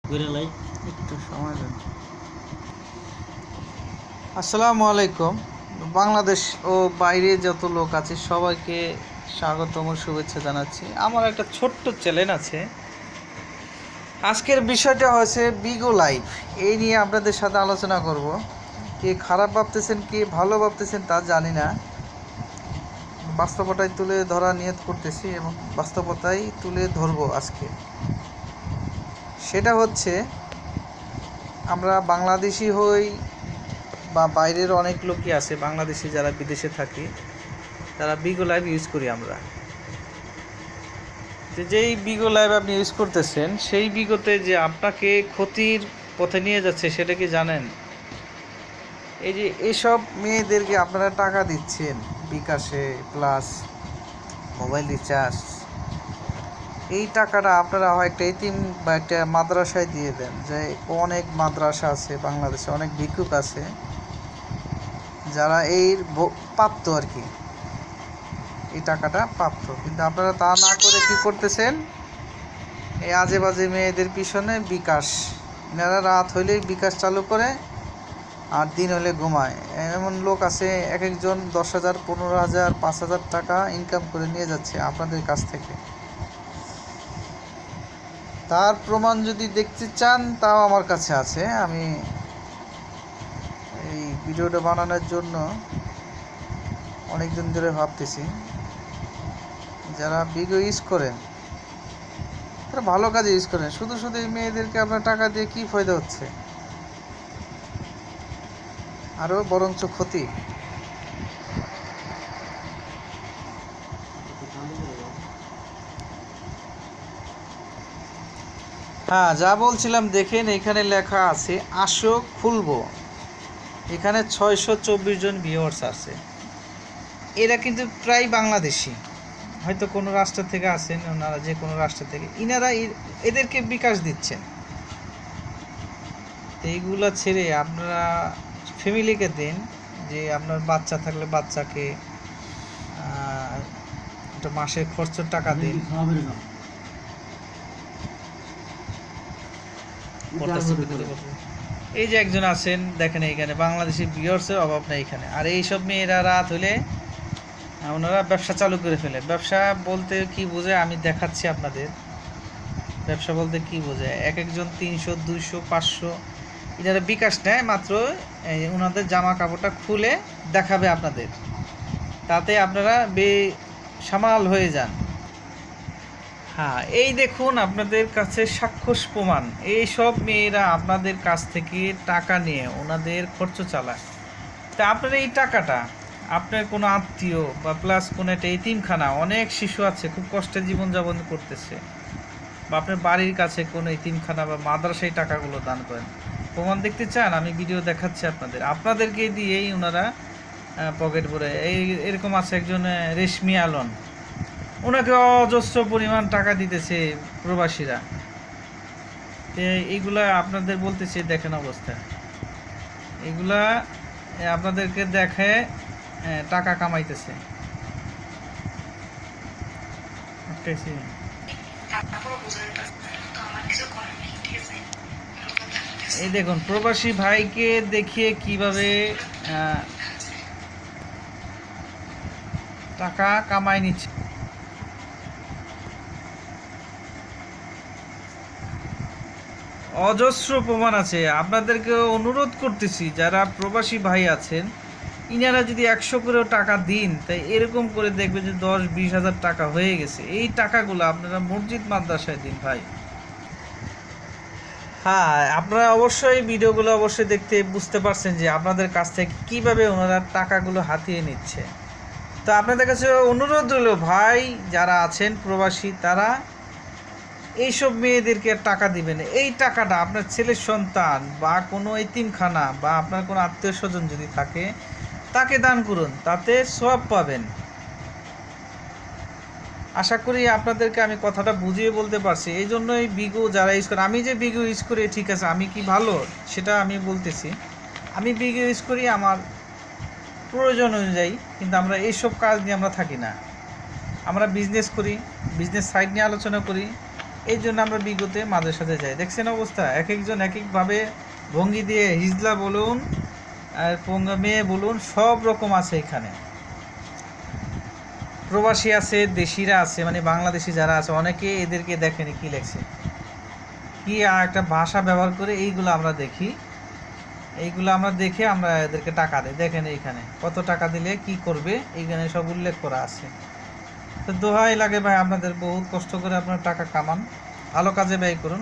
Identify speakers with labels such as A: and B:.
A: একটু সময় দেন। আসসালামু আলাইকুম। বাংলাদেশ ও বাইরে যত লোক আছে সবাইকে স্বাগতম শুভেচ্ছা জানাচ্ছি। আমার একটা ছোট্ট চ্যানেল আছে। আজকের বিষয়টা হচ্ছে বিগো লাইফ, এই নিয়ে আপনাদের সাথে আলোচনা করব। কে খারাপ ভাবতেছেন কে ভালো ভাবতেছেন তা জানি না, বাস্তবতাই তুলে ধরা নিয়ত করতেছি এবং বাস্তবতাই তুলে ধরবো আজকে। সেটা হচ্ছে, আমরা বাংলাদেশি হই বা বাইরের অনেক লোকই আছে বাংলাদেশি যারা বিদেশে থাকি, তারা বিগো লাইভ ইউজ করি আমরা। যেই বিগো লাইভ আপনি ইউজ করতেছেন সেই বিগোতে যে আপনাকে ক্ষতির পথে নিয়ে যাচ্ছে সেটা কি জানেন? এই যে এসব মেয়েদেরকে আপনারা টাকা দিচ্ছেন বিকাশে প্লাস মোবাইল রিচার্জ, এই টাকাটা আপনারা হয় একটা এতিম বা একটা মাদ্রাসায় দিয়ে দেন। যে অনেক মাদ্রাসা আছে বাংলাদেশে, অনেক ভিক্ষুক আছে যারা এর প্রাপ্ত আর কি, এই টাকাটা প্রাপ্ত, কিন্তু আপনারা তা না করে কি করতেছেন, এই আজে বাজে মেয়েদের পিছনে বিকাশ, এনারা রাত হইলেই বিকাশ চালু করে আর দিন হলে ঘুমায়। এমন লোক আছে এক একজন 10,000, 15,000, 5,000 টাকা ইনকাম করে নিয়ে যাচ্ছে আপনাদের কাছ থেকে। তার প্রমাণ যদি দেখতে চান তাও আমার কাছে আছে। আমি এই ভিডিওটা বানানোর জন্য অনেক দিন ধরে ভাবতেছি, যারা বিগো ইউজ করেন তারা ভালো কাজে ইউজ করেন, শুধু শুধু এই মেয়েদেরকে আপনার টাকা দিয়ে কী ফায়দা হচ্ছে, আরও বরঞ্চ ক্ষতি। হ্যাঁ, যা বলছিলাম দেখেন, এখানে লেখা আছে আসো খুলবো। এখানে 624 জন ভিউয়ার্স আছে। এরা কিন্তু প্রায় বাংলাদেশি, হয়তো কোনো রাষ্ট্র থেকে আসেন, ওনারা যে কোনো রাষ্ট্র থেকে, ইনারা এদেরকে বিকাশ দিচ্ছেন। এইগুলা ছেড়ে আপনারা ফ্যামিলিকে দিন, যে আপনার বাচ্চা থাকলে বাচ্চাকে একটা মাসের খরচের টাকা দিন। এই যে একজন আছেন দেখেন, এইখানে বাংলাদেশি ভিউয়ার্সের অভাব নেই এখানে। আর এইসব মেয়েরা রাত হলে ওনারা ব্যবসা চালু করে ফেলে। ব্যবসা বলতে কি বোঝে আমি দেখাচ্ছি আপনাদের। ব্যবসা বলতে কি বোঝে, এক একজন 300, 200, 500 এনারা বিকাশ নেয় মাত্র ওনাদের জামা কাপড়টা খুলে দেখাবে আপনাদের, তাতে আপনারা বেসামাল হয়ে যান। হ্যাঁ, এই দেখুন আপনাদের কাছে সাক্ষ্য প্রমাণ। এই সব মেয়েরা আপনাদের কাছ থেকে টাকা নিয়ে ওনাদের খরচ চালায়। তা আপনার এই টাকাটা আপনার কোনো আত্মীয় বা প্লাস কোনো একটা এতিমখানা, অনেক শিশু আছে খুব কষ্টে জীবনযাপন করতেছে, বা আপনার বাড়ির কাছে কোনো এতিমখানা বা মাদ্রাসায় টাকাগুলো দান করেন। প্রমাণ দেখতে চান? আমি ভিডিও দেখাচ্ছি আপনাদেরকে দিয়েই ওনারা পকেট ভরে। এরকম আছে একজন রেশমি আলন, ওনাকে অজস্র পরিমাণ টাকা দিতেছে প্রবাসীরা। এইগুলা আপনাদের বলতেছে দেখেন অবস্থা, এগুলা আপনাদেরকে দেখে টাকা কামাইতেছে। এই দেখুন প্রবাসী ভাইকে দেখিয়ে কিভাবে টাকা কামাই নিচ্ছে। অজস্র প্রমাণ আছে। আপনাদেরকে অনুরোধ করতেছি, যারা প্রবাসী ভাই আছেন ইনারা যদি 100 করেও টাকা দিন, তাই এরকম করে দেখবে যে 10-20 হাজার টাকা হয়ে গেছে। এই টাকাগুলো আপনারা মসজিদ মাদ্রাসায় দিন ভাই। হ্যাঁ, আপনারা অবশ্যই ভিডিওগুলো অবশ্যই দেখতে বুঝতে পারছেন যে আপনাদের কাছ থেকে কীভাবে ওনারা টাকাগুলো হাতিয়ে নিচ্ছে। তো আপনাদের কাছে অনুরোধ রইল ভাই যারা আছেন প্রবাসী, তারা এইসব মেয়েদেরকে টাকা দিবেন। এই টাকাটা আপনার ছেলের সন্তান বা কোনো এতিমখানা বা আপনার কোনো আত্মীয় স্বজন যদি থাকে তাকে দান করুন, তাতে সওয়াব পাবেন। আশা করি আপনাদেরকে আমি কথাটা বুঝিয়ে বলতে পারছি। এই জন্যই বিগো যারা ইউজ করে, আমি যে বিগো ইউজ করি ঠিক আছে, আমি কি ভালো সেটা আমি বলতেছি। আমি বিগো ইউজ করি আমার প্রয়োজন অনুযায়ী, কিন্তু আমরা এইসব কাজ নিয়ে আমরা থাকি না। আমরা বিজনেস করি, বিজনেস সাইড নিয়ে আলোচনা করি, এই জন্য আমরা বিগতে মাদ্রাসাতে যাই। দেখছেন অবস্থা, এক একজন এক একভাবে ভঙ্গি দিয়ে, হিজলা বলুন আর মেয়ে বলুন, সব রকম আছে এখানে। প্রবাসী আছে, দেশিরা আছে, মানে বাংলাদেশি যারা আছে, অনেকে এদেরকে দেখেনি কি লেখছে, কি একটা ভাষা ব্যবহার করে, এইগুলো আমরা দেখি, এইগুলো আমরা দেখে আমরা এদেরকে টাকা দিই। দেখেন এইখানে কত টাকা দিলে কি করবে, এইখানে সব উল্লেখ করা আছে। তো দোহাই লাগে ভাই, আপনাদের বহুত কষ্ট করে আপনার টাকা কামান, ভালো কাজে ব্যয় করুন।